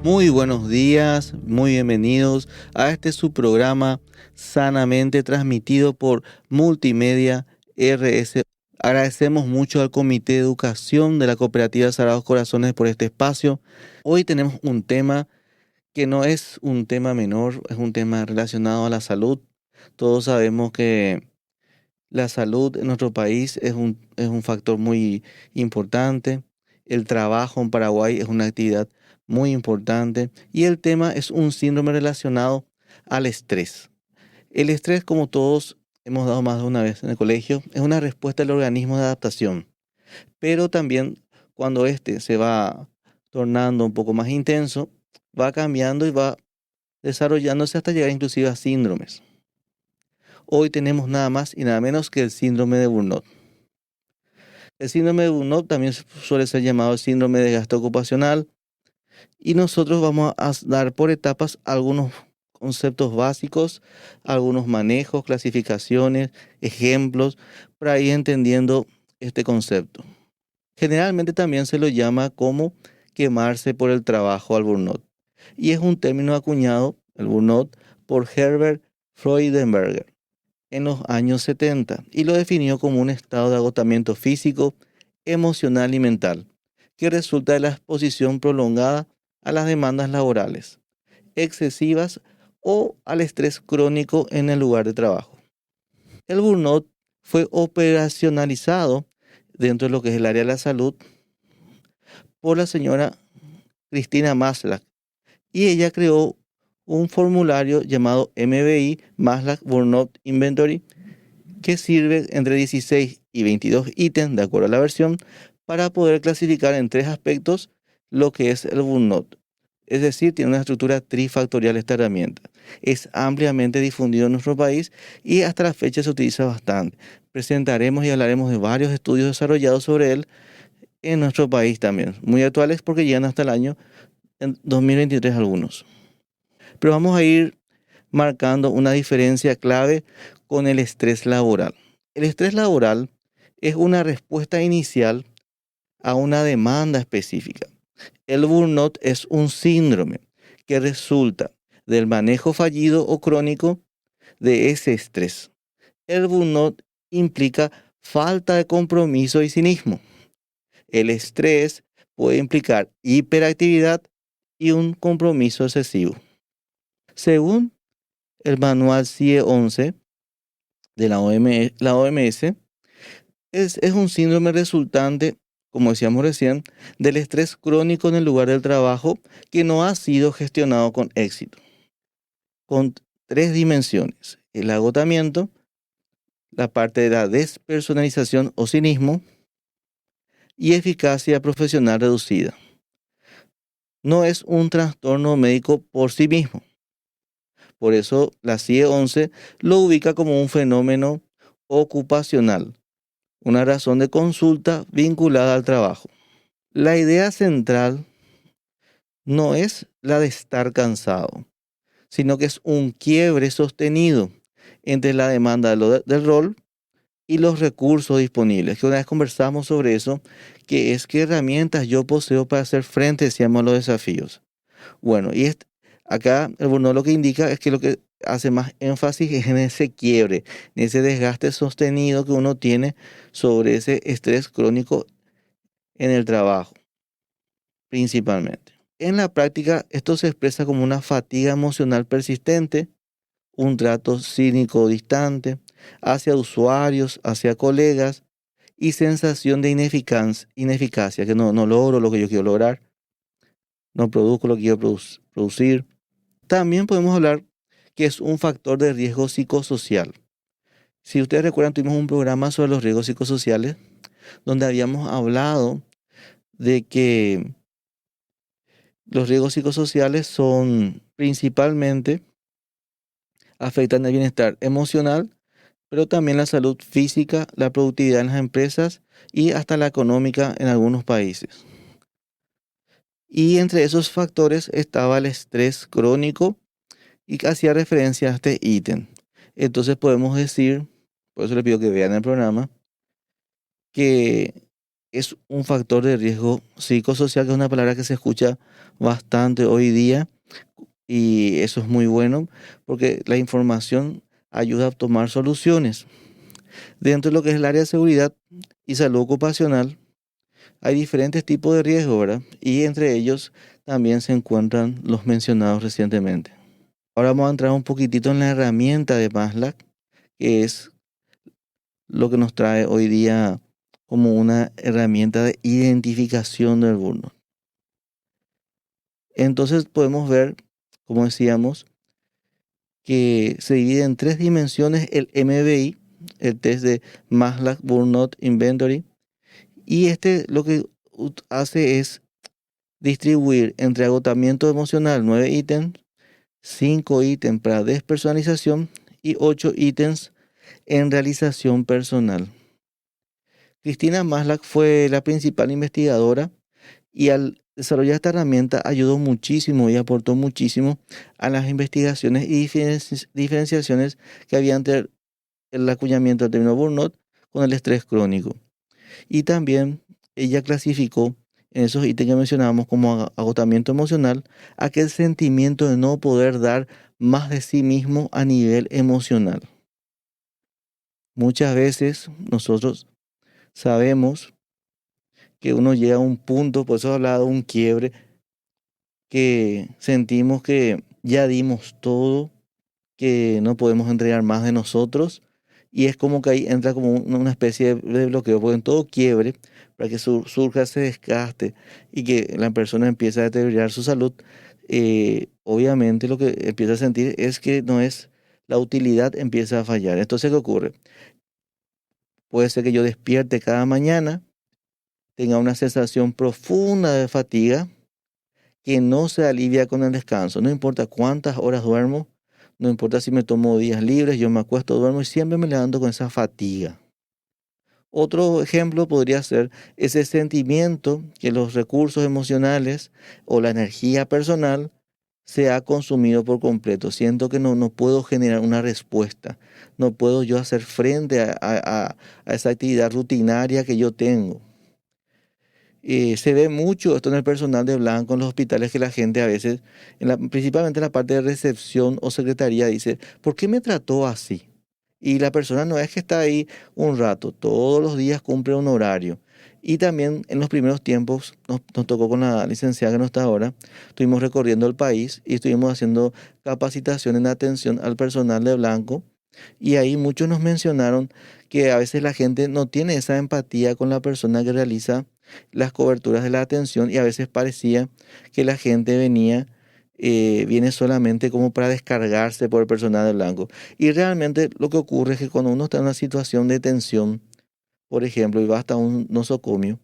Muy buenos días, muy bienvenidos a este su programa Sanamente transmitido por Multimedia RS. Agradecemos mucho al Comité de Educación de la Cooperativa Sagrados Corazones por este espacio. Hoy tenemos un tema que no es un tema menor, es un tema relacionado a la salud. Todos sabemos que la salud en nuestro país es un factor muy importante. El trabajo en Paraguay es una actividad muy importante y el tema es un síndrome relacionado al estrés. El estrés, como todos hemos dado más de una vez en el colegio, es una respuesta del organismo de adaptación, pero también cuando este se va tornando un poco más intenso, va cambiando y va desarrollándose hasta llegar inclusive a síndromes. Hoy tenemos nada más y nada menos que el síndrome de Burnout. El síndrome de Burnout también suele ser llamado síndrome de gasto ocupacional y nosotros vamos a dar por etapas algunos conceptos básicos, algunos manejos, clasificaciones, ejemplos, para ir entendiendo este concepto. Generalmente también se lo llama como quemarse por el trabajo al burnout y es un término acuñado, el burnout, por Herbert Freudenberger en los años 70 y lo definió como un estado de agotamiento físico, emocional y mental que resulta de la exposición prolongada a las demandas laborales excesivas o al estrés crónico en el lugar de trabajo. El burnout fue operacionalizado dentro de lo que es el área de la salud por la señora Cristina Maslach y ella creó un formulario llamado MBI, Maslach Burnout Inventory, que sirve entre 16 y 22 ítems, de acuerdo a la versión, para poder clasificar en tres aspectos lo que es el burnout. Es decir, tiene una estructura trifactorial esta herramienta. Es ampliamente difundido en nuestro país y hasta la fecha se utiliza bastante. Presentaremos y hablaremos de varios estudios desarrollados sobre él en nuestro país también, muy actuales porque llegan hasta el año 2023 algunos. Pero vamos a ir marcando una diferencia clave con el estrés laboral. El estrés laboral es una respuesta inicial a una demanda específica. El burnout es un síndrome que resulta del manejo fallido o crónico de ese estrés. El burnout implica falta de compromiso y cinismo. El estrés puede implicar hiperactividad y un compromiso excesivo. Según el manual CIE 11 de la OMS, es un síndrome resultante, como decíamos recién, del estrés crónico en el lugar del trabajo que no ha sido gestionado con éxito, con tres dimensiones: el agotamiento, la parte de la despersonalización o cinismo y eficacia profesional reducida. No es un trastorno médico por sí mismo. Por eso la CIE 11 lo ubica como un fenómeno ocupacional, una razón de consulta vinculada al trabajo. La idea central no es la de estar cansado, sino que es un quiebre sostenido entre la demanda del rol y los recursos disponibles. Que una vez conversamos sobre eso, que es qué herramientas yo poseo para hacer frente, decíamos, a los desafíos. Bueno, acá el burnout lo que indica es que lo que hace más énfasis es en ese quiebre, en ese desgaste sostenido que uno tiene sobre ese estrés crónico en el trabajo, principalmente. En la práctica, esto se expresa como una fatiga emocional persistente, un trato cínico distante hacia usuarios, hacia colegas y sensación de ineficacia, que no logro lo que yo quiero lograr, no produzco lo que quiero producir. También podemos hablar que es un factor de riesgo psicosocial. Si ustedes recuerdan, tuvimos un programa sobre los riesgos psicosociales donde habíamos hablado de que los riesgos psicosociales son principalmente afectan el bienestar emocional, pero también la salud física, la productividad en las empresas y hasta la económica en algunos países. Y entre esos factores estaba el estrés crónico y que hacía referencia a este ítem. Entonces podemos decir, por eso les pido que vean el programa, que es un factor de riesgo psicosocial, que es una palabra que se escucha bastante hoy día, y eso es muy bueno porque la información ayuda a tomar soluciones. Dentro de lo que es el área de seguridad y salud ocupacional, hay diferentes tipos de riesgo, ¿verdad? Y entre ellos también se encuentran los mencionados recientemente. Ahora vamos a entrar un poquitito en la herramienta de Maslach, que es lo que nos trae hoy día como una herramienta de identificación del burnout. Entonces podemos ver, como decíamos, que se divide en tres dimensiones el MBI, el test de Maslach Burnout Inventory, y este lo que hace es distribuir entre agotamiento emocional 9 ítems, 5 ítems para despersonalización y 8 ítems en realización personal. Cristina Maslach fue la principal investigadora y al desarrollar esta herramienta ayudó muchísimo y aportó muchísimo a las investigaciones y diferenciaciones que había entre el acuñamiento del término burnout con el estrés crónico. Y también ella clasificó en esos ítems que mencionábamos como agotamiento emocional aquel sentimiento de no poder dar más de sí mismo a nivel emocional. Muchas veces nosotros sabemos que uno llega a un punto, por eso hablaba de un quiebre, que sentimos que ya dimos todo, que no podemos entregar más de nosotros, y es como que ahí entra como una especie de bloqueo, porque en todo quiebre, para que surja ese desgaste y que la persona empiece a deteriorar su salud, obviamente lo que empieza a sentir es que no es la utilidad, empieza a fallar. Entonces, ¿qué ocurre? Puede ser que yo despierte cada mañana, tenga una sensación profunda de fatiga que no se alivia con el descanso. No importa cuántas horas duermo, no importa si me tomo días libres, yo me acuesto, duermo y siempre me levanto con esa fatiga. Otro ejemplo podría ser ese sentimiento que los recursos emocionales o la energía personal se ha consumido por completo. Siento que no puedo generar una respuesta. No puedo yo hacer frente a esa actividad rutinaria que yo tengo. Se ve mucho esto en el personal de blanco en los hospitales, que la gente a veces, principalmente en la parte de recepción o secretaría, dice, ¿por qué me trató así? Y la persona no es que está ahí un rato, todos los días cumple un horario. Y también en los primeros tiempos nos tocó con la licenciada que no está ahora, estuvimos recorriendo el país y estuvimos haciendo capacitación en atención al personal de blanco. Y ahí muchos nos mencionaron que a veces la gente no tiene esa empatía con la persona que realiza las coberturas de la atención, y a veces parecía que la gente viene solamente como para descargarse por el personal de blanco. Y realmente lo que ocurre es que cuando uno está en una situación de tensión, por ejemplo, y va hasta un nosocomio,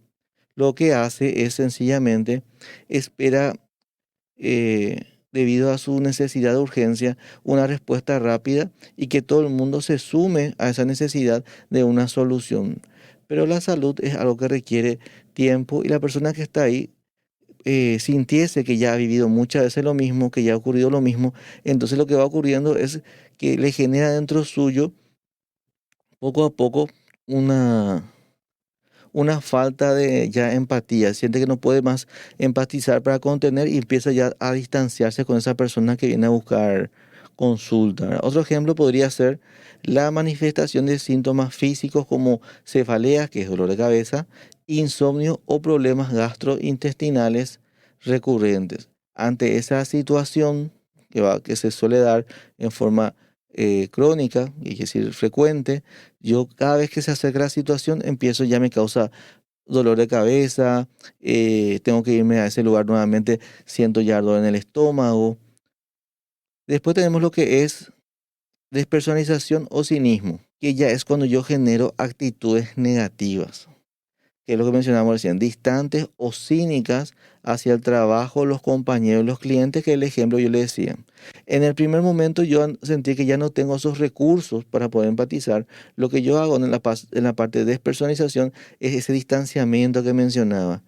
lo que hace es sencillamente espera, debido a su necesidad de urgencia, una respuesta rápida y que todo el mundo se sume a esa necesidad de una solución. Pero la salud es algo que requiere tiempo, y la persona que está ahí sintiese que ya ha vivido muchas veces lo mismo, que ya ha ocurrido lo mismo, entonces lo que va ocurriendo es que le genera dentro suyo poco a poco una una falta de ya empatía, siente que no puede más empatizar para contener y empieza ya a distanciarse con esa persona que viene a buscar consulta, ¿verdad? Otro ejemplo podría ser la manifestación de síntomas físicos como cefalea, que es dolor de cabeza, insomnio o problemas gastrointestinales recurrentes. Ante esa situación que se suele dar en forma crónica, es decir, frecuente, yo cada vez que se acerca la situación empiezo, ya me causa dolor de cabeza, tengo que irme a ese lugar nuevamente, siento ya ardor en el estómago. Después tenemos lo que es despersonalización o cinismo, que ya es cuando yo genero actitudes negativas, que es lo que mencionamos recién, distantes o cínicas hacia el trabajo, los compañeros, los clientes, que es el ejemplo yo le decía. En el primer momento yo sentí que ya no tengo esos recursos para poder empatizar. Lo que yo hago en la parte de despersonalización es ese distanciamiento que mencionaba.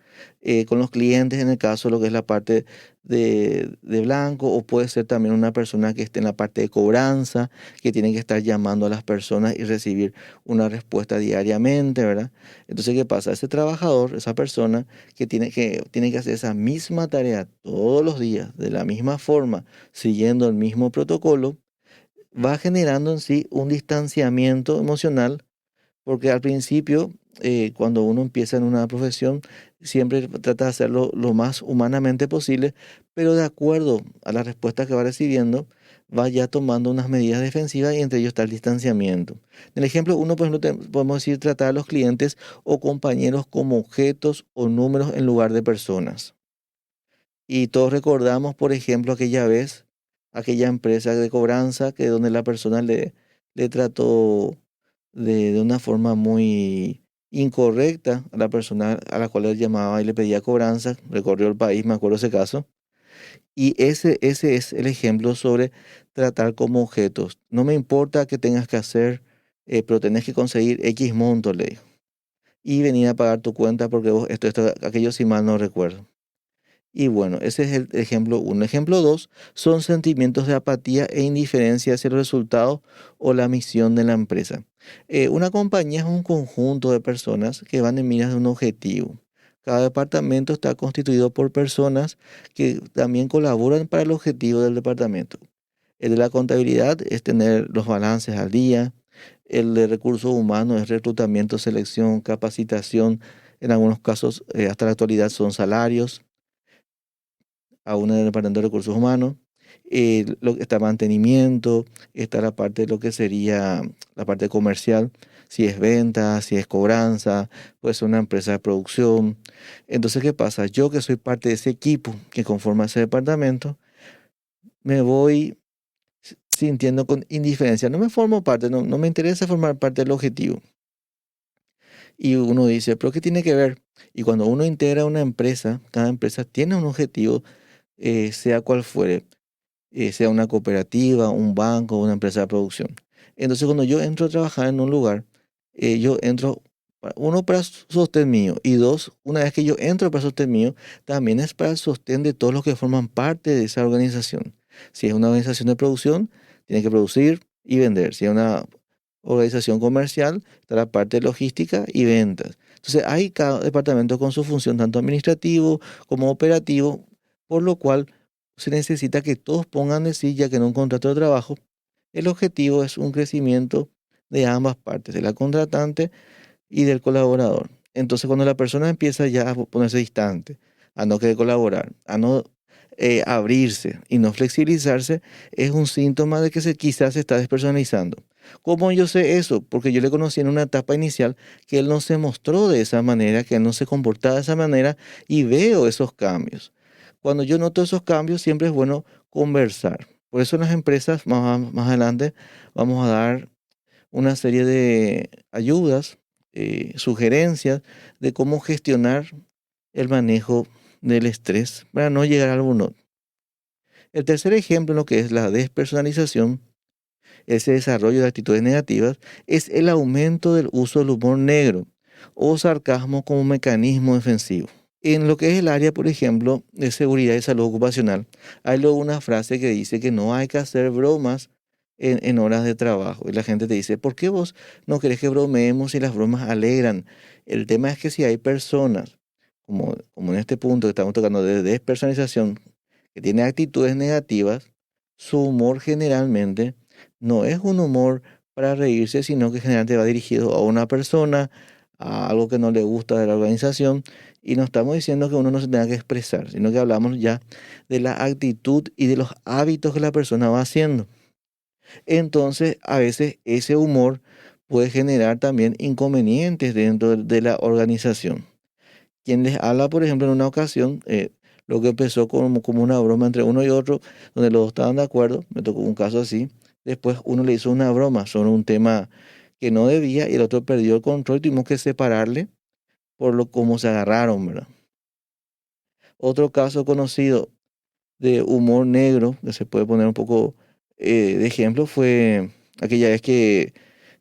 Con los clientes, en el caso, lo que es la parte de blanco, o puede ser también una persona que esté en la parte de cobranza, que tiene que estar llamando a las personas y recibir una respuesta diariamente, ¿verdad? Entonces, ¿qué pasa? Ese trabajador, esa persona que tiene que hacer esa misma tarea todos los días, de la misma forma, siguiendo el mismo protocolo, va generando en sí un distanciamiento emocional, porque al principio, cuando uno empieza en una profesión, siempre trata de hacerlo lo más humanamente posible, pero de acuerdo a la respuesta que va recibiendo, va ya tomando unas medidas defensivas y entre ellos está el distanciamiento. En el ejemplo uno, por ejemplo, podemos decir tratar a los clientes o compañeros como objetos o números en lugar de personas. Y todos recordamos, por ejemplo, aquella vez, aquella empresa de cobranza que donde la persona le trató de una forma muy incorrecta a la persona a la cual él llamaba y le pedía cobranza, recorrió el país, me acuerdo ese caso, y ese es el ejemplo sobre tratar como objetos. No me importa qué tengas que hacer, pero tenés que conseguir X monto, le dijo, y venir a pagar tu cuenta porque vos esto, aquello si mal no recuerdo. Y bueno, ese es el ejemplo uno. Ejemplo dos son sentimientos de apatía e indiferencia hacia el resultado o la misión de la empresa. Una compañía es un conjunto de personas que van en miras de un objetivo. Cada departamento está constituido por personas que también colaboran para el objetivo del departamento. El de la contabilidad es tener los balances al día. El de recursos humanos es reclutamiento, selección, capacitación. En algunos casos, hasta la actualidad, son salarios aún en el departamento de recursos humanos. Está mantenimiento, está la parte de lo que sería la parte comercial, si es venta, si es cobranza, puede ser una empresa de producción. Entonces, ¿qué pasa? Yo que soy parte de ese equipo que conforma ese departamento, me voy sintiendo con indiferencia. No me formo parte, no me interesa formar parte del objetivo. Y uno dice, ¿pero qué tiene que ver? Y cuando uno integra una empresa, cada empresa tiene un objetivo, sea cual fuere, sea una cooperativa, un banco, una empresa de producción. Entonces, cuando yo entro a trabajar en un lugar, yo entro, uno, para sostén mío, y dos, una vez que yo entro para sostén mío, también es para el sostén de todos los que forman parte de esa organización. Si es una organización de producción, tiene que producir y vender. Si es una organización comercial, está la parte de logística y ventas. Entonces, hay cada departamento con su función, tanto administrativo como operativo, por lo cual se necesita que todos pongan de sí, ya que en un contrato de trabajo, el objetivo es un crecimiento de ambas partes, de la contratante y del colaborador. Entonces, cuando la persona empieza ya a ponerse distante, a no querer colaborar, a no abrirse y no flexibilizarse, es un síntoma de que quizás se está despersonalizando. ¿Cómo yo sé eso? Porque yo le conocí en una etapa inicial que él no se mostró de esa manera, que él no se comportaba de esa manera, y veo esos cambios. Cuando yo noto esos cambios, siempre es bueno conversar. Por eso en las empresas, más adelante, vamos a dar una serie de ayudas, sugerencias de cómo gestionar el manejo del estrés para no llegar al burnout. El tercer ejemplo en lo que es la despersonalización, ese desarrollo de actitudes negativas, es el aumento del uso del humor negro o sarcasmo como mecanismo defensivo. En lo que es el área, por ejemplo, de seguridad y salud ocupacional, hay luego una frase que dice que no hay que hacer bromas en horas de trabajo. Y la gente te dice, ¿por qué vos no querés que bromeemos si las bromas alegran? El tema es que si hay personas, como en este punto que estamos tocando de despersonalización, que tiene actitudes negativas, su humor generalmente no es un humor para reírse, sino que generalmente va dirigido a una persona, a algo que no le gusta de la organización. Y no estamos diciendo que uno no se tenga que expresar, sino que hablamos ya de la actitud y de los hábitos que la persona va haciendo. Entonces, a veces ese humor puede generar también inconvenientes dentro de la organización. Quien les habla, por ejemplo, en una ocasión, lo que empezó como una broma entre uno y otro, donde los dos estaban de acuerdo, me tocó un caso así. Después uno le hizo una broma sobre un tema que no debía y el otro perdió el control, tuvimos que separarle por lo como se agarraron, ¿verdad? Otro caso conocido de humor negro, que se puede poner un poco de ejemplo, fue aquella vez que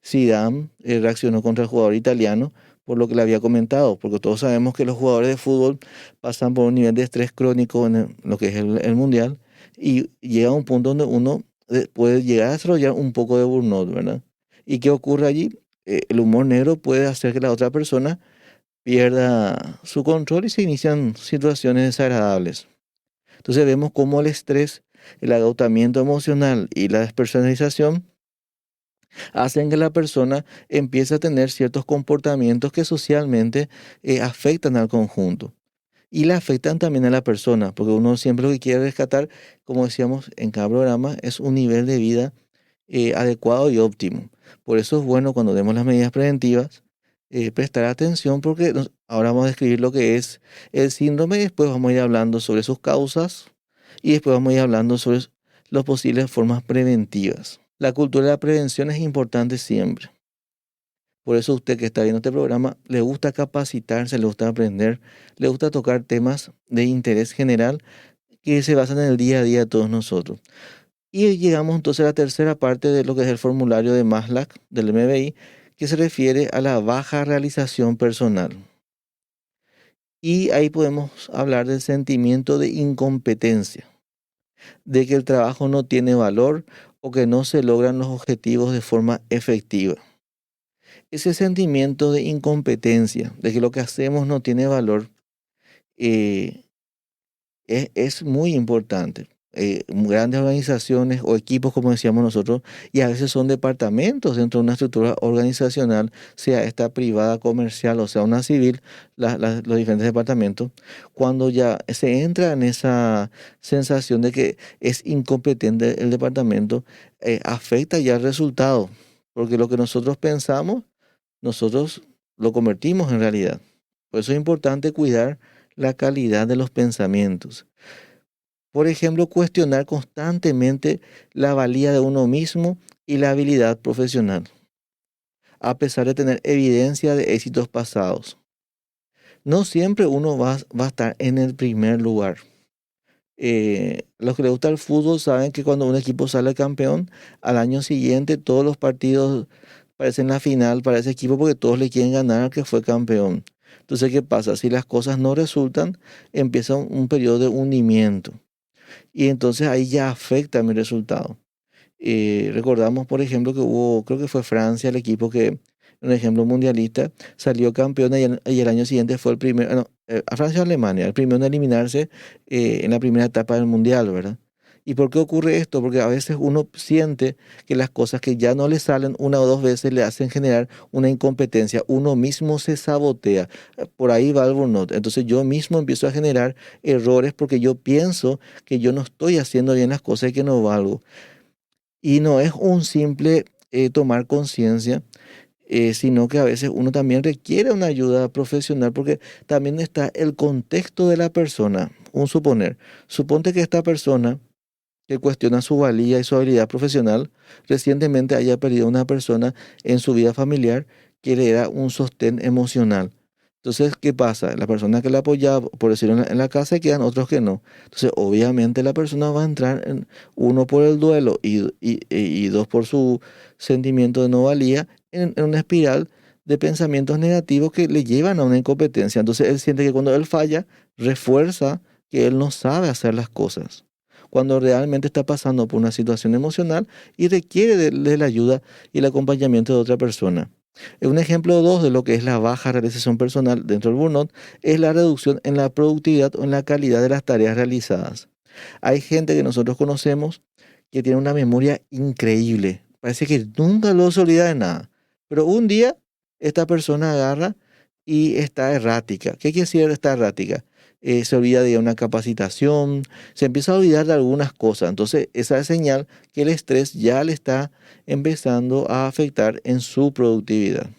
Zidane reaccionó contra el jugador italiano por lo que le había comentado, porque todos sabemos que los jugadores de fútbol pasan por un nivel de estrés crónico en lo que es el mundial y llega a un punto donde uno puede llegar a desarrollar un poco de burnout, ¿verdad? ¿Y qué ocurre allí? El humor negro puede hacer que la otra persona pierda su control y se inician situaciones desagradables. Entonces vemos cómo el estrés, el agotamiento emocional y la despersonalización hacen que la persona empiece a tener ciertos comportamientos que socialmente afectan al conjunto. Y le afectan también a la persona, porque uno siempre lo que quiere rescatar, como decíamos en cada programa, es un nivel de vida adecuado y óptimo. Por eso es bueno cuando demos las medidas preventivas, prestar atención porque ahora vamos a describir lo que es el síndrome y después vamos a ir hablando sobre sus causas y después vamos a ir hablando sobre las posibles formas preventivas. La cultura de la prevención es importante siempre. Por eso usted que está viendo este programa, le gusta capacitarse, le gusta aprender, le gusta tocar temas de interés general que se basan en el día a día de todos nosotros. Y llegamos entonces a la tercera parte de lo que es el formulario de Maslow del MBI, que se refiere a la baja realización personal. Y ahí podemos hablar del sentimiento de incompetencia, de que el trabajo no tiene valor o que no se logran los objetivos de forma efectiva. Ese sentimiento de incompetencia, de que lo que hacemos no tiene valor, eh, es muy importante. Grandes organizaciones o equipos, como decíamos nosotros, y a veces son departamentos dentro de una estructura organizacional, sea esta privada, comercial o sea una civil, los diferentes departamentos, cuando ya se entra en esa sensación de que es incompetente el departamento, afecta ya el resultado, porque lo que nosotros pensamos, nosotros lo convertimos en realidad. Por eso es importante cuidar la calidad de los pensamientos. Por ejemplo, cuestionar constantemente la valía de uno mismo y la habilidad profesional, a pesar de tener evidencia de éxitos pasados. No siempre uno va a estar en el primer lugar. Los que les gusta el fútbol saben que cuando un equipo sale campeón, al año siguiente todos los partidos parecen la final para ese equipo porque todos le quieren ganar al que fue campeón. Entonces, ¿qué pasa? Si las cosas no resultan, empieza un periodo de hundimiento. Y entonces ahí ya afecta mi resultado. Recordamos, por ejemplo, que hubo, creo que fue Francia, el equipo que, un ejemplo mundialista, salió campeón y el año siguiente fue el primero, no, a Francia o Alemania, el primero en eliminarse en la primera etapa del mundial, ¿verdad? ¿Y por qué ocurre esto? Porque a veces uno siente que las cosas que ya no le salen una o dos veces le hacen generar una incompetencia. Uno mismo se sabotea. Por ahí va el burnout. Entonces yo mismo empiezo a generar errores porque yo pienso que yo no estoy haciendo bien las cosas y que no valgo. Y no es un simple tomar conciencia, sino que a veces uno también requiere una ayuda profesional porque también está el contexto de la persona. Un suponer. Suponte que esta persona que cuestiona su valía y su habilidad profesional, recientemente haya perdido una persona en su vida familiar que le da un sostén emocional. Entonces, ¿qué pasa? La persona que la apoyaba, por decirlo en la casa, quedan otros que no. Entonces, obviamente la persona va a entrar en uno por el duelo y dos por su sentimiento de no valía en una espiral de pensamientos negativos que le llevan a una incompetencia. Entonces, él siente que cuando él falla, refuerza que él no sabe hacer las cosas cuando realmente está pasando por una situación emocional y requiere de la ayuda y el acompañamiento de otra persona. Un ejemplo 2 de lo que es la baja realización personal dentro del burnout es la reducción en la productividad o en la calidad de las tareas realizadas. Hay gente que nosotros conocemos que tiene una memoria increíble. Parece que nunca lo se olvida de nada. Pero un día esta persona agarra y está errática. ¿Qué quiere decir está errática? Se olvida de una capacitación, se empieza a olvidar de algunas cosas. Entonces, esa es señal que el estrés ya le está empezando a afectar en su productividad.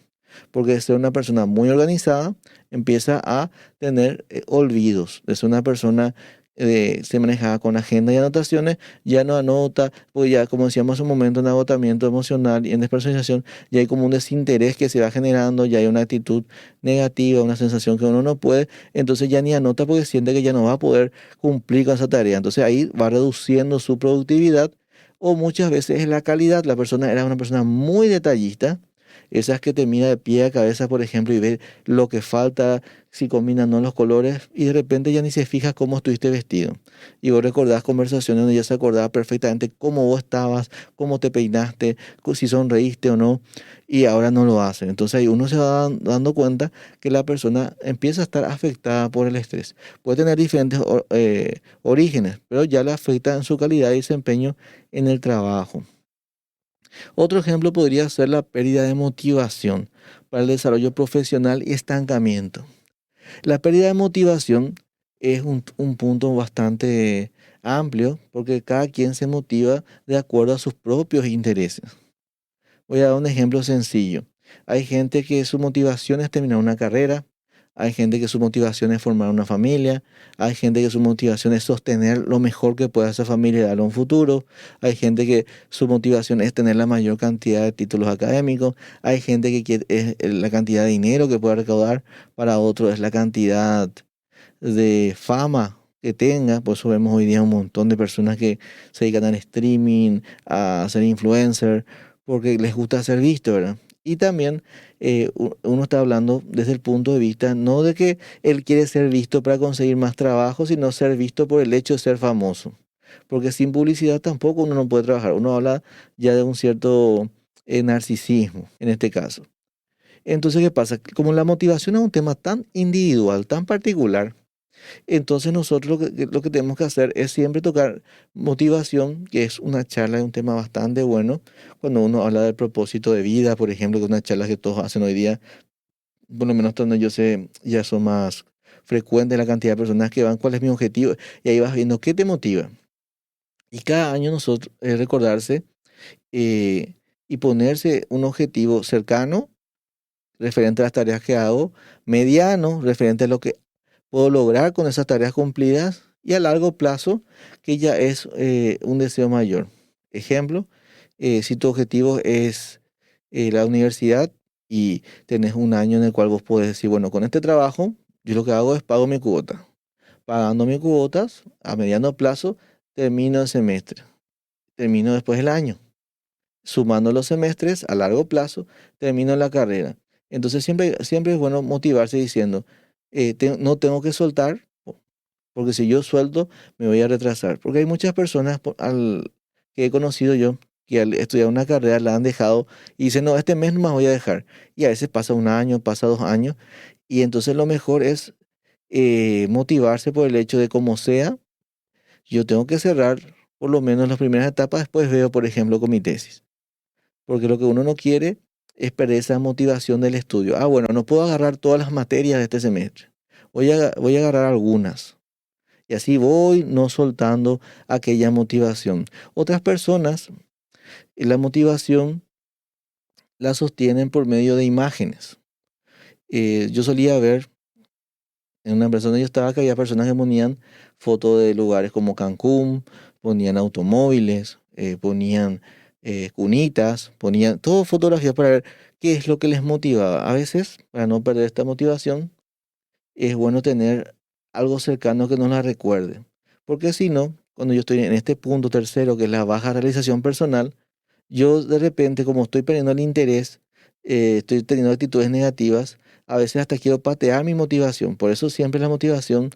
Porque de ser una persona muy organizada, empieza a tener olvidos. De ser una persona se manejaba con agenda y anotaciones, ya no anota, pues ya, como decíamos hace un momento, en agotamiento emocional y en despersonalización, ya hay como un desinterés que se va generando, ya hay una actitud negativa, una sensación que uno no puede, entonces ya ni anota porque siente que ya no va a poder cumplir con esa tarea. Entonces ahí va reduciendo su productividad o muchas veces la calidad. La persona era una persona muy detallista Esas que te mira de pie a cabeza, por ejemplo, y ve lo que falta, si combinan o no los colores, y de repente ya ni se fija cómo estuviste vestido. Y vos recordás conversaciones donde ya se acordaba perfectamente cómo vos estabas, cómo te peinaste, si sonreíste o no, y ahora no lo hacen. Entonces ahí uno se va dando cuenta que la persona empieza a estar afectada por el estrés. Puede tener diferentes orígenes, pero ya le afecta en su calidad y desempeño en el trabajo. Otro ejemplo podría ser la pérdida de motivación para el desarrollo profesional y estancamiento. La pérdida de motivación es un punto bastante amplio porque cada quien se motiva de acuerdo a sus propios intereses. Voy a dar un ejemplo sencillo. Hay gente que su motivación es terminar una carrera, hay gente que su motivación es formar una familia, hay gente que su motivación es sostener lo mejor que pueda esa familia y darle un futuro, hay gente que su motivación es tener la mayor cantidad de títulos académicos, hay gente que quiere, es la cantidad de dinero que pueda recaudar, para otros es la cantidad de fama que tenga. Por eso vemos hoy día un montón de personas que se dedican al streaming, a ser influencer, porque les gusta ser visto, ¿verdad? Y también uno está hablando desde el punto de vista no de que él quiere ser visto para conseguir más trabajo, sino ser visto por el hecho de ser famoso. Porque sin publicidad tampoco uno no puede trabajar. Uno habla ya de un cierto narcisismo en este caso. Entonces, ¿qué pasa? Como la motivación es un tema tan individual, tan particular, entonces nosotros lo que tenemos que hacer es siempre tocar motivación, que es una charla, de un tema bastante bueno. Cuando uno habla del propósito de vida, por ejemplo, que es una charla que todos hacen hoy día, por lo menos donde yo sé, ya son más frecuentes la cantidad de personas que van, cuál es mi objetivo, y ahí vas viendo qué te motiva. Y cada año nosotros recordarse eh, y ponerse un objetivo cercano, referente a las tareas que hago, mediano, referente a lo que puedo lograr con esas tareas cumplidas, y a largo plazo, que ya es un deseo mayor. Ejemplo, si tu objetivo es la universidad y tenés un año en el cual vos podés decir, bueno, con este trabajo, yo lo que hago es pago mi cuota. Pagando mis cuotas, a mediano plazo, termino el semestre, termino después el año. Sumando los semestres a largo plazo, termino la carrera. Entonces siempre es bueno motivarse diciendo, no tengo que soltar, porque si yo suelto me voy a retrasar. Porque hay muchas personas que he conocido yo que al estudiar una carrera la han dejado y dicen, no, este mes no más voy a dejar. Y a veces pasa un año, pasa 2 años, y entonces lo mejor es motivarse por el hecho de como sea, yo tengo que cerrar por lo menos las primeras etapas, después veo, por ejemplo, con mi tesis. Porque lo que uno no quiere es perder esa motivación del estudio. Ah, bueno, no puedo agarrar todas las materias de este semestre. Voy a agarrar algunas. Y así voy no soltando aquella motivación. Otras personas, la motivación la sostienen por medio de imágenes. Yo solía ver en una empresa donde yo estaba que había personas que ponían fotos de lugares como Cancún, ponían automóviles, ponían cunitas, ponían todo fotografías para ver qué es lo que les motivaba. A veces, para no perder esta motivación, es bueno tener algo cercano que nos la recuerde. Porque si no, cuando yo estoy en este punto tercero, que es la baja realización personal, yo de repente, como estoy perdiendo el interés, estoy teniendo actitudes negativas, a veces hasta quiero patear mi motivación. Por eso siempre la motivación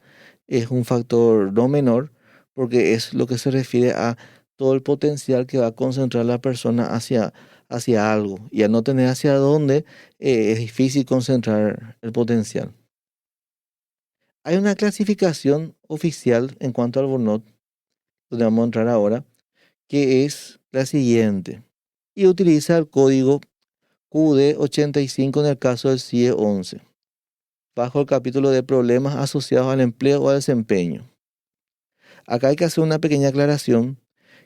es un factor no menor, porque es lo que se refiere a todo el potencial que va a concentrar la persona hacia algo. Y al no tener hacia dónde, es difícil concentrar el potencial. Hay una clasificación oficial en cuanto al burnout, donde vamos a entrar ahora, que es la siguiente. Y utiliza el código QD85 en el caso del CIE 11, bajo el capítulo de problemas asociados al empleo o al desempeño. Acá hay que hacer una pequeña aclaración,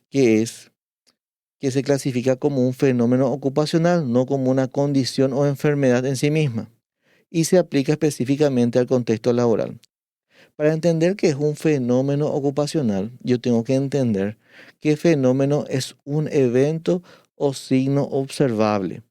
que es que se clasifica como un fenómeno ocupacional, no como una condición o enfermedad en sí misma, y se aplica específicamente al contexto laboral. Para entender que es un fenómeno ocupacional, yo tengo que entender que fenómeno es un evento o signo observable.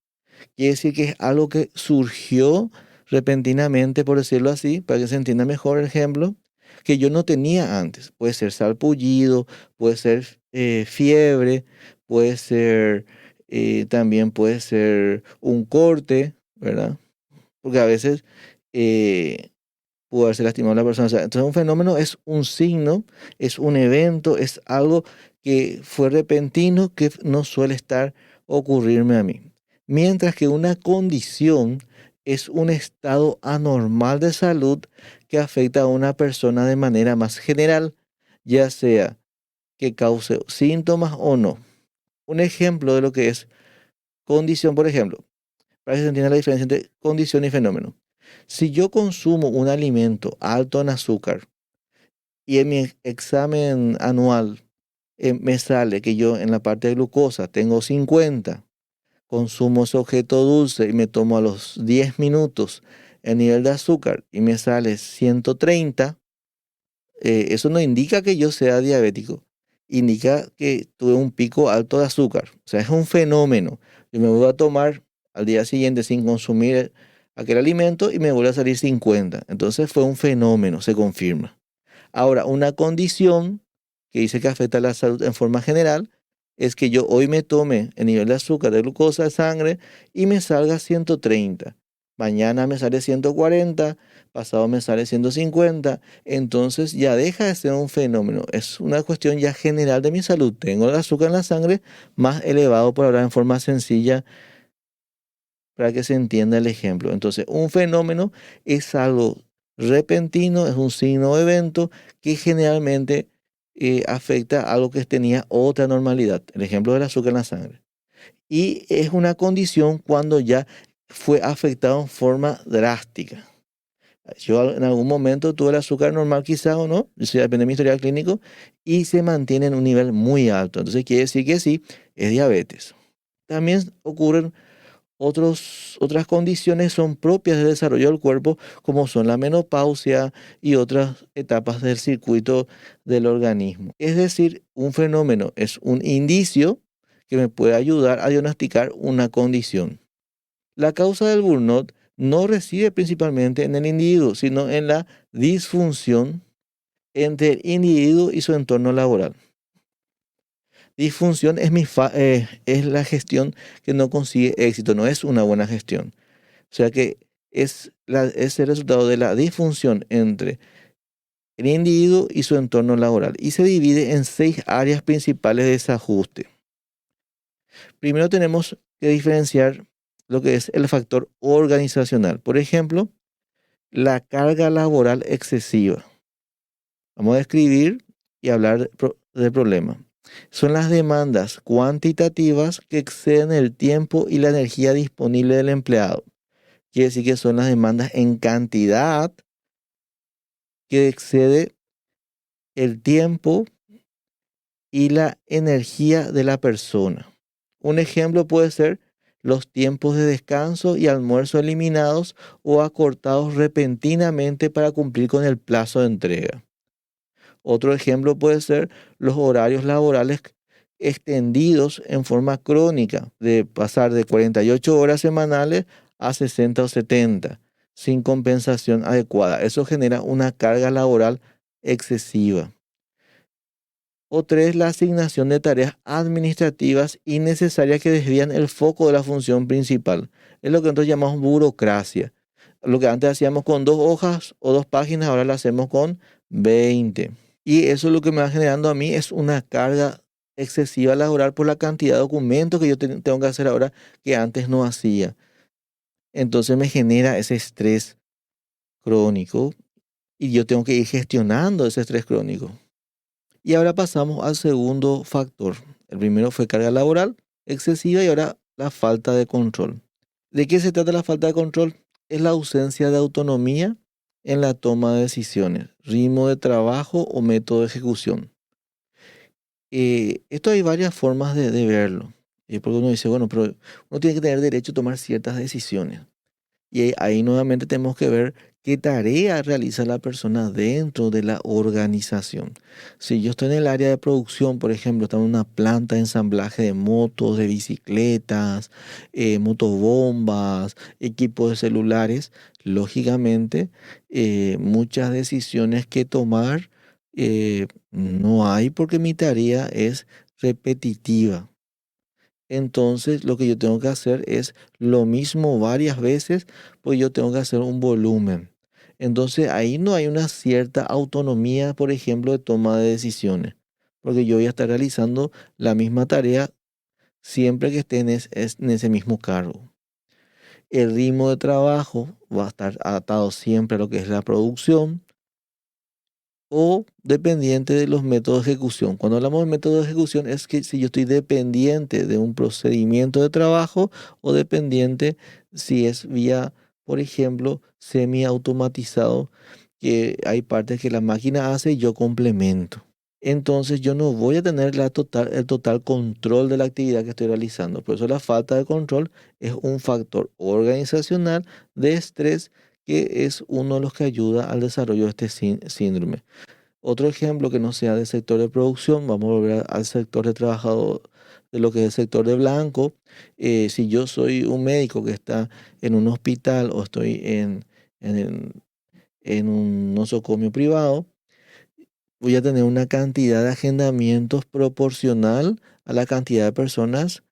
Quiere decir que es algo que surgió repentinamente, por decirlo así, para que se entienda mejor el ejemplo, que yo no tenía antes. Puede ser sarpullido, puede ser fiebre, puede ser También puede ser un corte, ¿verdad? Porque a veces pudo haberse lastimado a la persona. O sea, entonces un fenómeno es un signo, es un evento, es algo que fue repentino que no suele estar ocurrirme a mí. Mientras que una condición es un estado anormal de salud que afecta a una persona de manera más general, ya sea que cause síntomas o no. Un ejemplo de lo que es condición, por ejemplo, para que se entienda la diferencia entre condición y fenómeno. Si yo consumo un alimento alto en azúcar y en mi examen anual me sale que yo en la parte de glucosa tengo 50, consumo ese objeto dulce y me tomo a los 10 minutos el nivel de azúcar y me sale 130, eso no indica que yo sea diabético, indica que tuve un pico alto de azúcar. O sea, es un fenómeno. Yo me voy a tomar al día siguiente sin consumir aquel alimento y me vuelve a salir 50. Entonces fue un fenómeno, se confirma. Ahora, una condición que dice que afecta a la salud en forma general es que yo hoy me tome el nivel de azúcar, de glucosa de sangre y me salga 130. Mañana me sale 140, pasado me sale 150. Entonces ya deja de ser un fenómeno. Es una cuestión ya general de mi salud. Tengo el azúcar en la sangre más elevado, por hablar en forma sencilla para que se entienda el ejemplo. Entonces, un fenómeno es algo repentino, es un signo o evento que generalmente afecta a algo que tenía otra normalidad. El ejemplo del azúcar en la sangre. Y es una condición cuando ya fue afectado en forma drástica. Yo en algún momento tuve el azúcar normal quizá o no, eso ya depende de mi historial clínico, y se mantiene en un nivel muy alto. Entonces quiere decir que sí, es diabetes. También ocurren otras condiciones son propias del desarrollo del cuerpo, como son la menopausia y otras etapas del circuito del organismo. Es decir, un fenómeno es un indicio que me puede ayudar a diagnosticar una condición. La causa del burnout no reside principalmente en el individuo, sino en la disfunción entre el individuo y su entorno laboral. Disfunción es la gestión que no consigue éxito, no es una buena gestión. O sea que es el resultado de la disfunción entre el individuo y su entorno laboral. Y se divide en 6 áreas principales de desajuste. Primero tenemos que diferenciar lo que es el factor organizacional. Por ejemplo, la carga laboral excesiva. Vamos a describir y hablar del problema. Son las demandas cuantitativas que exceden el tiempo y la energía disponible del empleado. Quiere decir que son las demandas en cantidad que excede el tiempo y la energía de la persona. Un ejemplo puede ser los tiempos de descanso y almuerzo eliminados o acortados repentinamente para cumplir con el plazo de entrega. Otro ejemplo puede ser los horarios laborales extendidos en forma crónica, de pasar de 48 horas semanales a 60 o 70, sin compensación adecuada. Eso genera una carga laboral excesiva. O 3, la asignación de tareas administrativas innecesarias que desvían el foco de la función principal. Es lo que nosotros llamamos burocracia. Lo que antes hacíamos con 2 hojas o 2 páginas, ahora lo hacemos con 20. Y eso lo que me va generando a mí es una carga excesiva laboral por la cantidad de documentos que yo tengo que hacer ahora que antes no hacía. Entonces me genera ese estrés crónico y yo tengo que ir gestionando ese estrés crónico. Y ahora pasamos al segundo factor. El primero fue carga laboral excesiva y ahora la falta de control. ¿De qué se trata la falta de control? Es la ausencia de autonomía en la toma de decisiones, ritmo de trabajo o método de ejecución. Esto hay varias formas de verlo. Porque uno dice, bueno, pero uno tiene que tener derecho a tomar ciertas decisiones. Y ahí nuevamente tenemos que ver qué tarea realiza la persona dentro de la organización. Si yo estoy en el área de producción, por ejemplo, estoy en una planta de ensamblaje de motos, de bicicletas, motobombas, equipos de celulares, lógicamente muchas decisiones que tomar no hay porque mi tarea es repetitiva. Entonces, lo que yo tengo que hacer es lo mismo varias veces, pues yo tengo que hacer un volumen. Entonces, ahí no hay una cierta autonomía, por ejemplo, de toma de decisiones, porque yo voy a estar realizando la misma tarea siempre que esté en ese mismo cargo. El ritmo de trabajo va a estar atado siempre a lo que es la producción o dependiente de los métodos de ejecución. Cuando hablamos de método de ejecución es que si yo estoy dependiente de un procedimiento de trabajo o dependiente si es vía, por ejemplo, semiautomatizado, que hay partes que la máquina hace y yo complemento. Entonces yo no voy a tener el total control de la actividad que estoy realizando. Por eso la falta de control es un factor organizacional de estrés que es uno de los que ayuda al desarrollo de este síndrome. Otro ejemplo que no sea del sector de producción, vamos a volver al sector de trabajador, de lo que es el sector de blanco. Si yo soy un médico que está en un hospital o estoy en, en un nosocomio privado, voy a tener una cantidad de agendamientos proporcional a la cantidad de personas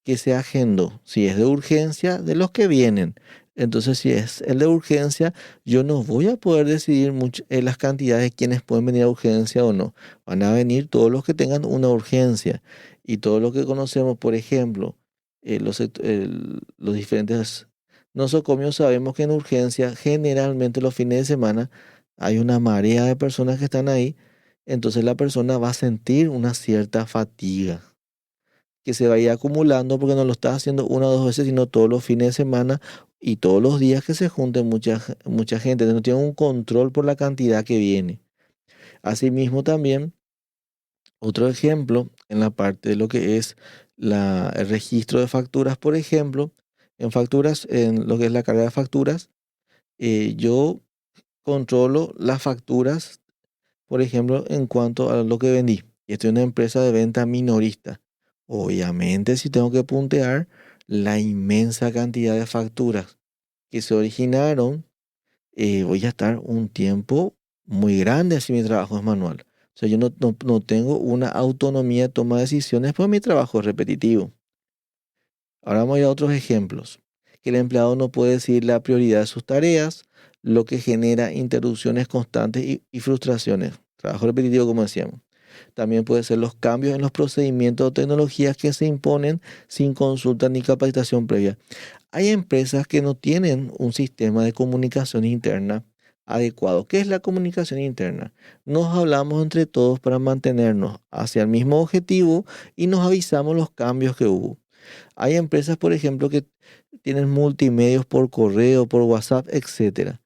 que se agendó. Si es de urgencia, de los que vienen. Entonces, si es el de urgencia, yo no voy a poder decidir las cantidades de quienes pueden venir a urgencia o no. Van a venir todos los que tengan una urgencia. Y todos los que conocemos, por ejemplo, los diferentes nosocomios, sabemos que en urgencia, generalmente los fines de semana, hay una marea de personas que están ahí, entonces la persona va a sentir una cierta fatiga que se va a ir acumulando porque no lo está haciendo una o dos veces, sino todos los fines de semana y todos los días que se junten mucha gente. No tiene un control por la cantidad que viene. Asimismo también, otro ejemplo en la parte de lo que es el registro de facturas, por ejemplo, en facturas, en lo que es la carga de facturas, yo controlo las facturas, por ejemplo, en cuanto a lo que vendí. Y estoy en una empresa de venta minorista. Obviamente, si tengo que puntear la inmensa cantidad de facturas que se originaron, voy a estar un tiempo muy grande si mi trabajo es manual. O sea, yo no tengo una autonomía de toma de decisiones porque mi trabajo es repetitivo. Ahora vamos a ir a otros ejemplos. Que el empleado no puede decidir la prioridad de sus tareas, lo que genera interrupciones constantes y frustraciones. Trabajo repetitivo, como decíamos. También puede ser los cambios en los procedimientos o tecnologías que se imponen sin consulta ni capacitación previa. Hay empresas que no tienen un sistema de comunicación interna adecuado. ¿Qué es la comunicación interna? Nos hablamos entre todos para mantenernos hacia el mismo objetivo y nos avisamos los cambios que hubo. Hay empresas, por ejemplo, que tienen multimedios por correo, por WhatsApp, etcétera,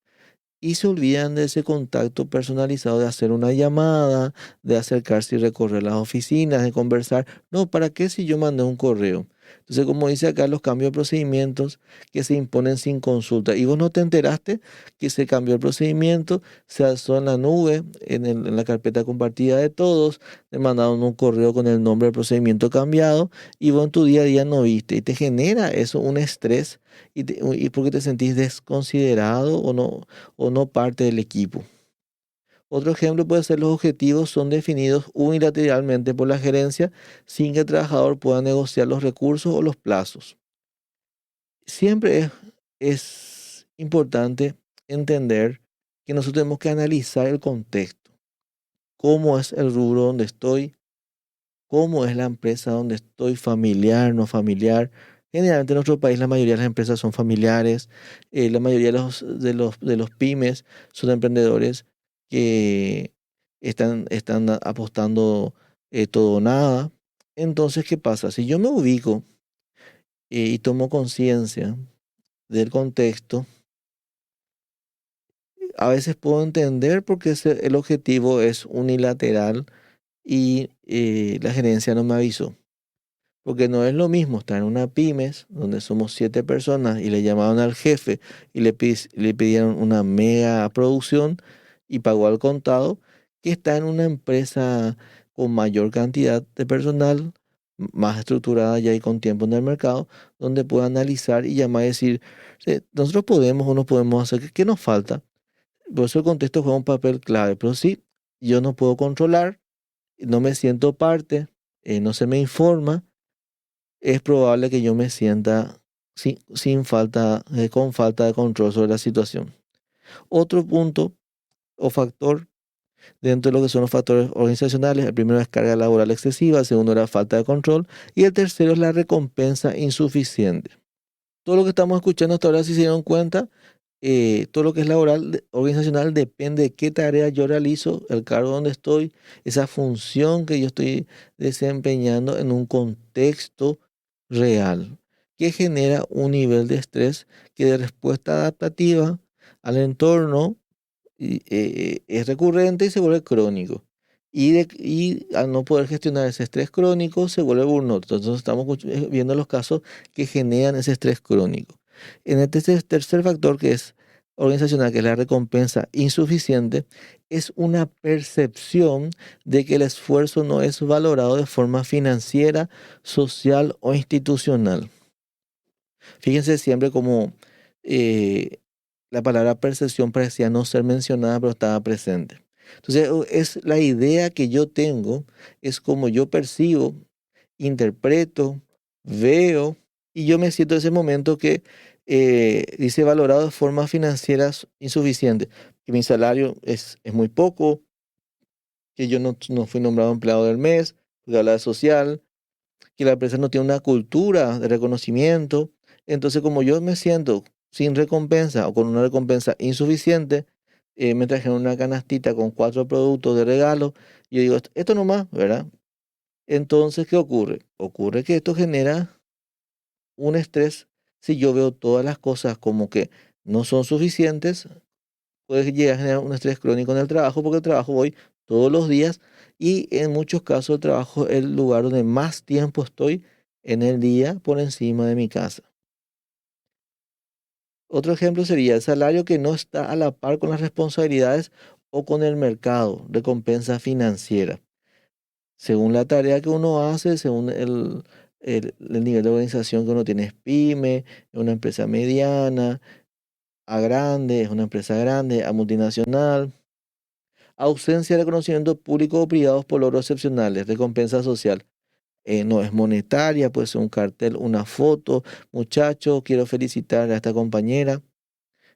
y se olvidan de ese contacto personalizado de hacer una llamada, de acercarse y recorrer las oficinas, de conversar. No, ¿para qué si yo mandé un correo? Entonces, como dice acá, los cambios de procedimientos que se imponen sin consulta. Y vos no te enteraste que se cambió el procedimiento, se alzó en la nube, en la carpeta compartida de todos, te mandaron un correo con el nombre del procedimiento cambiado y vos en tu día a día no viste. Y te genera eso un estrés y porque te sentís desconsiderado o no parte del equipo. Otro ejemplo puede ser los objetivos son definidos unilateralmente por la gerencia sin que el trabajador pueda negociar los recursos o los plazos. Siempre es importante entender que nosotros tenemos que analizar el contexto, cómo es el rubro donde estoy, cómo es la empresa donde estoy, familiar, no familiar. Generalmente en nuestro país la mayoría de las empresas son familiares, la mayoría de los pymes son emprendedores que están apostando todo o nada. Entonces, ¿qué pasa? Si yo me ubico y tomo conciencia del contexto, a veces puedo entender por qué el objetivo es unilateral y la gerencia no me avisó. Porque no es lo mismo estar en una pymes donde somos 7 personas y le llamaron al jefe y le pidieron una mega producción y pagó al contado, que está en una empresa con mayor cantidad de personal, más estructurada ya y con tiempo en el mercado, donde puede analizar y llamar y decir, nosotros podemos o no podemos hacer, ¿qué nos falta? Por eso el contexto juega un papel clave, pero sí, yo no puedo controlar, no me siento parte, no se me informa es probable que yo me sienta con falta de control sobre la situación. Otro punto o factor dentro de lo que son los factores organizacionales, el primero es carga laboral excesiva, el segundo es la falta de control y el tercero es la recompensa insuficiente. Todo lo que estamos escuchando hasta ahora, si se dieron cuenta, todo lo que es laboral, organizacional, depende de qué tarea yo realizo, el cargo donde estoy, esa función que yo estoy desempeñando en un contexto real, que genera un nivel de estrés que de respuesta adaptativa al entorno es recurrente y se vuelve crónico. Y al no poder gestionar ese estrés crónico, se vuelve burnout. Entonces estamos viendo los casos que generan ese estrés crónico. En este tercer factor, que es organizacional, que es la recompensa insuficiente, es una percepción de que el esfuerzo no es valorado de forma financiera, social o institucional. Fíjense siempre como eh, la palabra percepción parecía no ser mencionada, pero estaba presente. Entonces, es la idea que yo tengo, es como yo percibo, interpreto, veo, y yo me siento en ese momento que dice valorado de forma financiera insuficiente, que mi salario es muy poco, que yo no fui nombrado empleado del mes, porque habla de social, que la empresa no tiene una cultura de reconocimiento. Entonces, como yo me siento sin recompensa o con una recompensa insuficiente, me trajeron una canastita con 4 productos de regalo. Yo digo, esto nomás, ¿verdad? Entonces, ¿qué ocurre? Ocurre que esto genera un estrés si yo veo todas las cosas como que no son suficientes. Puede llegar a generar un estrés crónico en el trabajo porque el trabajo voy todos los días y en muchos casos el trabajo es el lugar donde más tiempo estoy en el día por encima de mi casa. Otro ejemplo sería el salario que no está a la par con las responsabilidades o con el mercado, recompensa financiera. Según la tarea que uno hace, según el nivel de organización que uno tiene, es pyme, es una empresa mediana, a grande, es una empresa grande, a multinacional. Ausencia de reconocimiento público o privados por logros excepcionales. Recompensa social. No es monetaria, puede ser un cartel, una foto. Muchacho, quiero felicitar a esta compañera.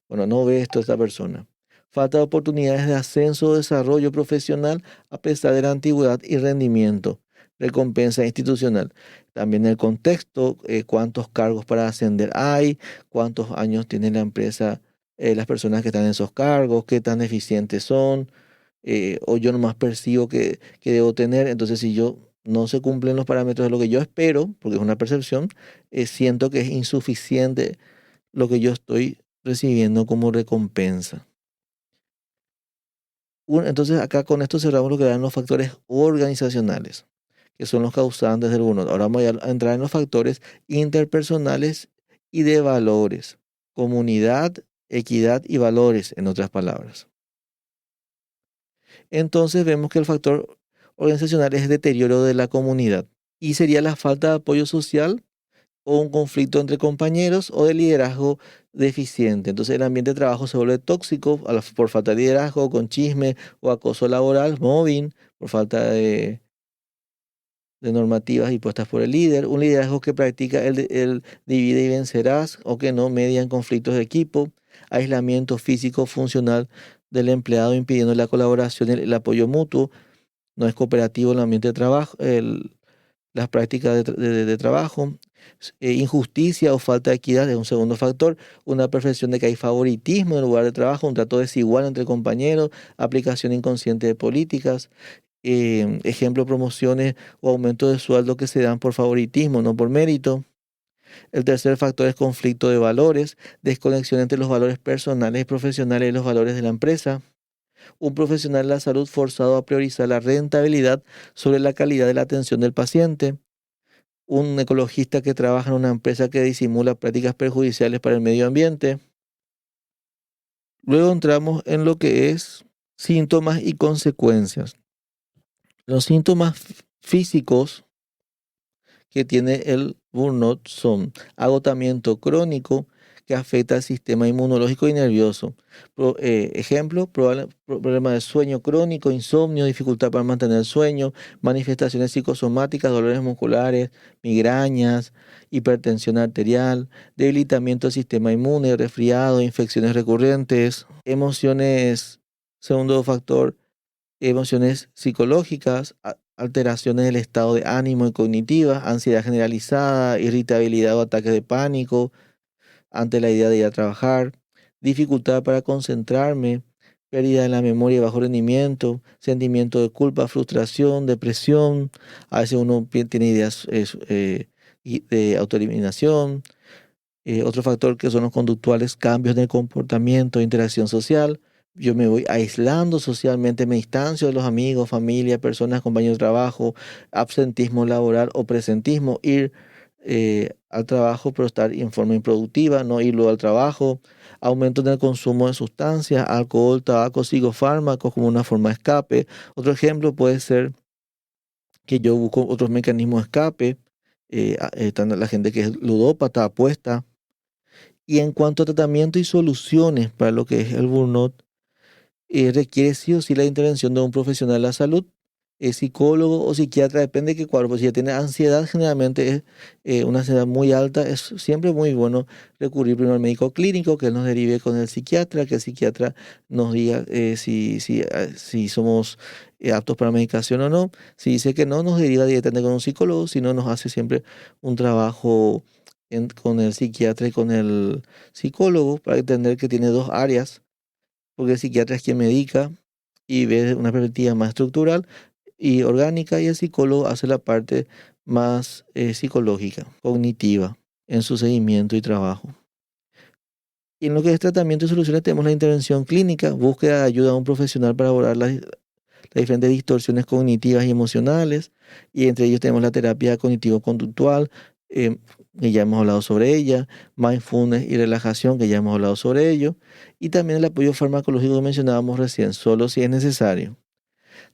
Bueno, no ve esto esta persona. Falta de oportunidades de ascenso o desarrollo profesional a pesar de la antigüedad y rendimiento. Recompensa institucional. También el contexto, cuántos cargos para ascender hay, cuántos años tiene la empresa, las personas que están en esos cargos, qué tan eficientes son, o yo nomás percibo que debo tener. Entonces, si yo no se cumplen los parámetros de lo que yo espero, porque es una percepción, siento que es insuficiente lo que yo estoy recibiendo como recompensa. Entonces, acá con esto cerramos lo que eran los factores organizacionales, que son los causantes del burnout. Ahora vamos a entrar en los factores interpersonales y de valores. Comunidad, equidad y valores, en otras palabras. Entonces vemos que el factor organizacional es deterioro de la comunidad y sería la falta de apoyo social o un conflicto entre compañeros o de liderazgo deficiente. Entonces el ambiente de trabajo se vuelve tóxico por falta de liderazgo, con chisme o acoso laboral, mobbing, por falta de normativas impuestas por el líder, un liderazgo que practica el divide y vencerás o que no media en conflictos de equipo, aislamiento físico funcional del empleado impidiendo la colaboración y el apoyo mutuo, no es cooperativo el ambiente de trabajo, las prácticas de trabajo, injusticia o falta de equidad es un segundo factor, una percepción de que hay favoritismo en el lugar de trabajo, un trato desigual entre compañeros, aplicación inconsciente de políticas, ejemplo, promociones o aumento de sueldo que se dan por favoritismo, no por mérito. El tercer factor es conflicto de valores, desconexión entre los valores personales y profesionales y los valores de la empresa. Un profesional de la salud forzado a priorizar la rentabilidad sobre la calidad de la atención del paciente. Un ecologista que trabaja en una empresa que disimula prácticas perjudiciales para el medio ambiente. Luego entramos en lo que es síntomas y consecuencias. Los síntomas físicos que tiene el burnout son agotamiento crónico, que afecta al sistema inmunológico y nervioso. Ejemplo, problema de sueño crónico, insomnio, dificultad para mantener el sueño, manifestaciones psicosomáticas, dolores musculares, migrañas, hipertensión arterial, debilitamiento del sistema inmune, resfriado, infecciones recurrentes, emociones, segundo factor, emociones psicológicas, alteraciones del estado de ánimo y cognitiva, ansiedad generalizada, irritabilidad o ataques de pánico ante la idea de ir a trabajar, dificultad para concentrarme, pérdida de la memoria y bajo rendimiento, sentimiento de culpa, frustración, depresión, a veces uno tiene ideas de autoeliminación. Otro factor que son los conductuales, cambios de comportamiento, interacción social. Yo me voy aislando socialmente, me distancio de los amigos, familia, personas, compañeros de trabajo, absentismo laboral o presentismo, ir al trabajo pero estar en forma improductiva, no ir luego al trabajo, aumento en el consumo de sustancias, alcohol, tabaco, psicofármacos como una forma de escape. Otro ejemplo puede ser que yo busco otros mecanismos de escape, están la gente que es ludópata, apuesta. Y en cuanto a tratamiento y soluciones para lo que es el burnout, requiere sí o sí la intervención de un profesional de la salud, psicólogo o psiquiatra, depende de qué cuadro. Pues si ya tiene ansiedad, generalmente es una ansiedad muy alta, es siempre muy bueno recurrir primero al médico clínico, que nos derive con el psiquiatra, que el psiquiatra nos diga si somos aptos para medicación o no. Si dice que no, nos deriva directamente con un psicólogo, si no, nos hace siempre un trabajo con el psiquiatra y con el psicólogo para entender que tiene dos áreas, porque el psiquiatra es quien medica y ve desde una perspectiva más estructural y orgánica, y el psicólogo hace la parte más psicológica, cognitiva, en su seguimiento y trabajo. Y en lo que es tratamiento y soluciones tenemos la intervención clínica, búsqueda de ayuda a un profesional para abordar las diferentes distorsiones cognitivas y emocionales, y entre ellos tenemos la terapia cognitivo-conductual, que ya hemos hablado sobre ella, mindfulness y relajación, que ya hemos hablado sobre ello, y también el apoyo farmacológico que mencionábamos recién, solo si es necesario.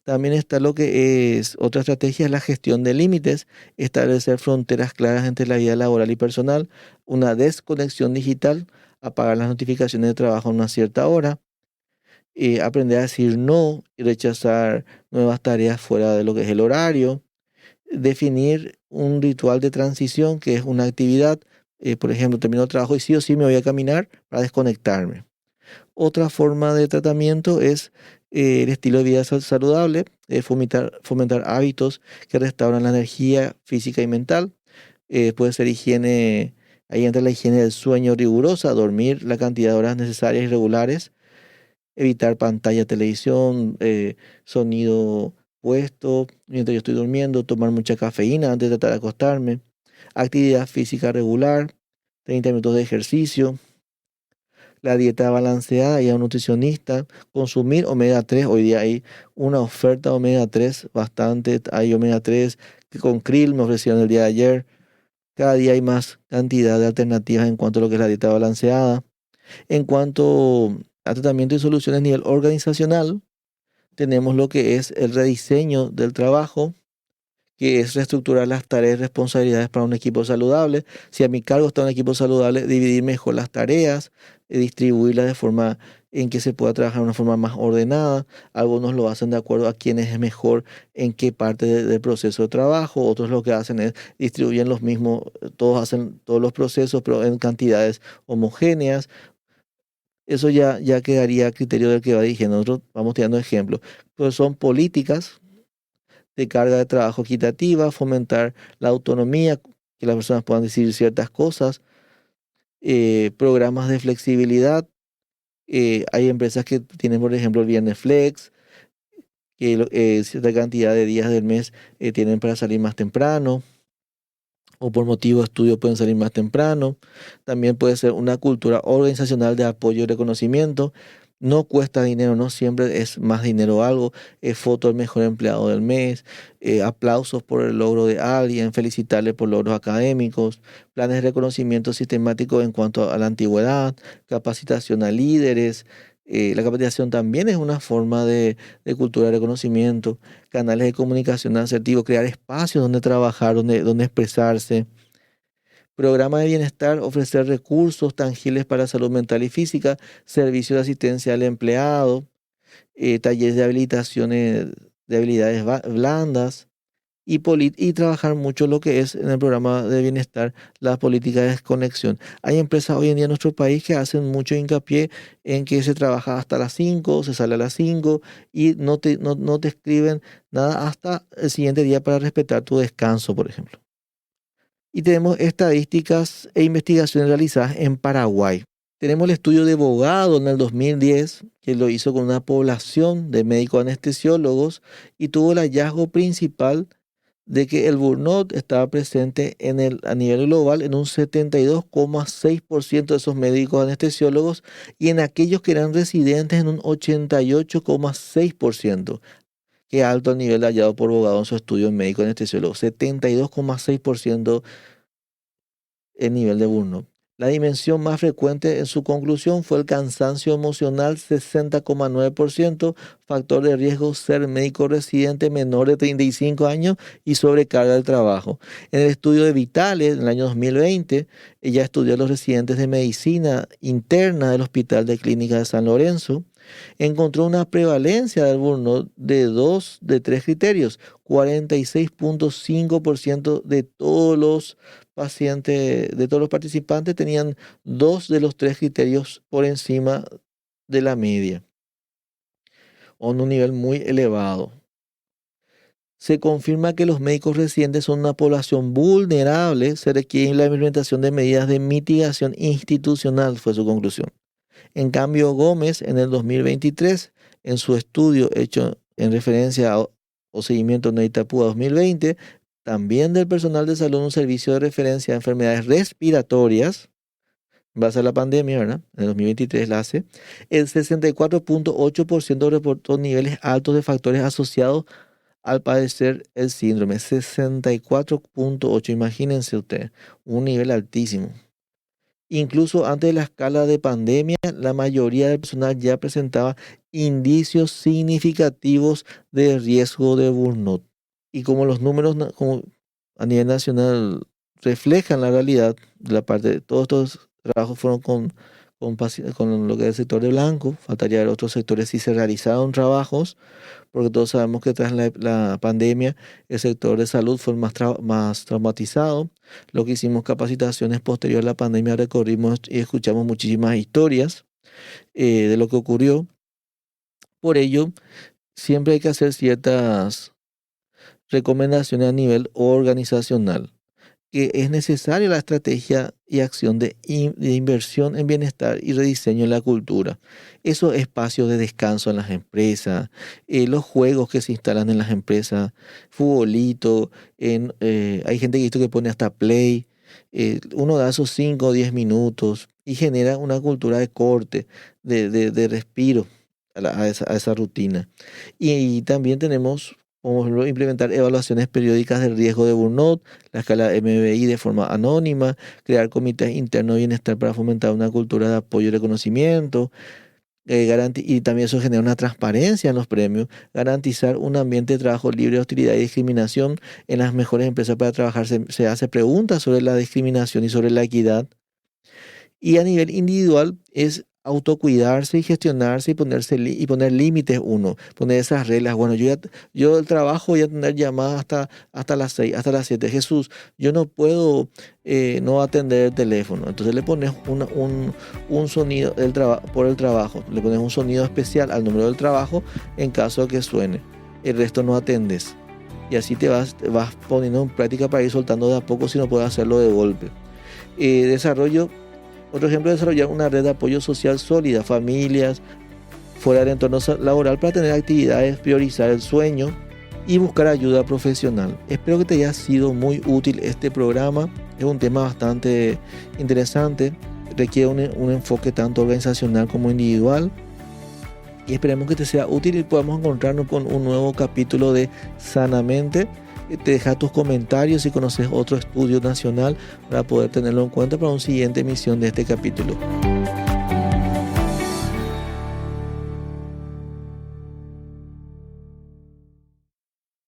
También está lo que es otra estrategia, es la gestión de límites, establecer fronteras claras entre la vida laboral y personal, una desconexión digital, apagar las notificaciones de trabajo a una cierta hora, aprender a decir no y rechazar nuevas tareas fuera de lo que es el horario, definir un ritual de transición, que es una actividad, por ejemplo, termino el trabajo y sí o sí me voy a caminar para desconectarme. Otra forma de tratamiento es el estilo de vida saludable, fomentar hábitos que restauran la energía física y mental. Puede ser higiene, ahí entra la higiene del sueño rigurosa, dormir la cantidad de horas necesarias y regulares, evitar pantalla, televisión, sonido puesto mientras yo estoy durmiendo, tomar mucha cafeína antes de tratar de acostarme, actividad física regular, 30 minutos de ejercicio, la dieta balanceada y a un nutricionista, consumir omega 3. Hoy día hay una oferta de omega 3 bastante, hay omega 3 que con krill me ofrecieron el día de ayer. Cada día hay más cantidad de alternativas en cuanto a lo que es la dieta balanceada. En cuanto a tratamiento y soluciones a nivel organizacional, tenemos lo que es el rediseño del trabajo, que es reestructurar las tareas y responsabilidades para un equipo saludable. Si a mi cargo está un equipo saludable, dividir mejor las tareas, distribuirlas de forma en que se pueda trabajar de una forma más ordenada. Algunos lo hacen de acuerdo a quién es mejor en qué parte del proceso de trabajo. Otros lo que hacen es distribuyen los mismos, todos hacen todos los procesos, pero en cantidades homogéneas. Eso ya quedaría a criterio del que va dirigiendo. Nosotros vamos tirando ejemplos. Pues son políticas de carga de trabajo equitativa, fomentar la autonomía, que las personas puedan decidir ciertas cosas, programas de flexibilidad. Hay empresas que tienen, por ejemplo, el Viernes Flex, que cierta cantidad de días del mes tienen para salir más temprano, o por motivo de estudio pueden salir más temprano. También puede ser una cultura organizacional de apoyo y reconocimiento. No cuesta dinero, no siempre es más dinero algo. Foto del mejor empleado del mes, aplausos por el logro de alguien, felicitarle por logros académicos, planes de reconocimiento sistemático en cuanto a la antigüedad, capacitación a líderes. La capacitación también es una forma de cultura de reconocimiento, canales de comunicación asertivo, crear espacios donde trabajar, donde expresarse, Programa de bienestar, ofrecer recursos tangibles para salud mental y física, servicios de asistencia al empleado, talleres de habilitaciones de habilidades blandas y trabajar mucho lo que es en el programa de bienestar, la política de desconexión. Hay empresas hoy en día en nuestro país que hacen mucho hincapié en que se trabaja hasta las 5, se sale a las 5 y no te escriben nada hasta el siguiente día para respetar tu descanso, por ejemplo. Y tenemos estadísticas e investigaciones realizadas en Paraguay. Tenemos el estudio de Bogado en el 2010, que lo hizo con una población de médicos anestesiólogos y tuvo el hallazgo principal de que el burnout estaba presente a nivel global en un 72,6% de esos médicos anestesiólogos y en aquellos que eran residentes en un 88,6%. Qué alto el nivel hallado por Bogado en su estudio en médico anestesiólogo, 72,6% el nivel de burnout. La dimensión más frecuente en su conclusión fue el cansancio emocional, 60,9%, factor de riesgo ser médico residente menor de 35 años y sobrecarga del trabajo. En el estudio de Vitales, en el año 2020, ella estudió a los residentes de medicina interna del Hospital de Clínica de San Lorenzo. Encontró una prevalencia del burnout de 3 criterios. 46,5% de todos los pacientes, de todos los participantes tenían 2 de los 3 criterios por encima de la media, o en un nivel muy elevado. Se confirma que los médicos residentes son una población vulnerable, se requiere la implementación de medidas de mitigación institucional, fue su conclusión. En cambio, Gómez, en el 2023, en su estudio hecho en referencia o seguimiento de Itapúa 2020, también del personal de salud, un servicio de referencia a enfermedades respiratorias, en base a la pandemia, ¿verdad? En el 2023 la hace, el 64,8% reportó niveles altos de factores asociados al padecer el síndrome. 64,8%, imagínense ustedes, un nivel altísimo. Incluso antes de la escala de pandemia, la mayoría del personal ya presentaba indicios significativos de riesgo de burnout. Y como los números como a nivel nacional reflejan la realidad de la parte de todos estos trabajos fueron con lo que es el sector de blanco, faltaría ver otros sectores si se realizaron trabajos, porque todos sabemos que tras la pandemia el sector de salud fue el más traumatizado. Lo que hicimos capacitaciones posterior a la pandemia, recorrimos y escuchamos muchísimas historias de lo que ocurrió. Por ello, siempre hay que hacer ciertas recomendaciones a nivel organizacional, que es necesaria la estrategia y acción de inversión en bienestar y rediseño en la cultura. Esos espacios de descanso en las empresas, los juegos que se instalan en las empresas, futbolito, hay gente que he visto que pone hasta play, uno da esos 5 o 10 minutos y genera una cultura de corte, de respiro a esa rutina. Y también tenemos... Vamos a implementar evaluaciones periódicas del riesgo de burnout, la escala MBI de forma anónima, crear comités internos de bienestar para fomentar una cultura de apoyo y reconocimiento, y también eso genera una transparencia en los premios, garantizar un ambiente de trabajo libre de hostilidad y discriminación. En las mejores empresas para trabajar se hace preguntas sobre la discriminación y sobre la equidad. Y a nivel individual es autocuidarse y gestionarse y poner límites uno, poner esas reglas. Bueno, yo el trabajo voy a tener llamadas hasta las 6, hasta las 7. Jesús, yo no puedo no atender el teléfono. Entonces le pones un sonido por el trabajo, le pones un sonido especial al número del trabajo en caso de que suene. El resto no atendes. Y así te vas poniendo en práctica para ir soltando de a poco si no puedes hacerlo de golpe. Otro ejemplo es desarrollar una red de apoyo social sólida, familias, fuera del entorno laboral para tener actividades, priorizar el sueño y buscar ayuda profesional. Espero que te haya sido muy útil este programa. Es un tema bastante interesante, requiere un enfoque tanto organizacional como individual. Y esperemos que te sea útil y podamos encontrarnos con un nuevo capítulo de Sanamente. Te deja tus comentarios si conoces otro estudio nacional para poder tenerlo en cuenta para una siguiente emisión de este capítulo.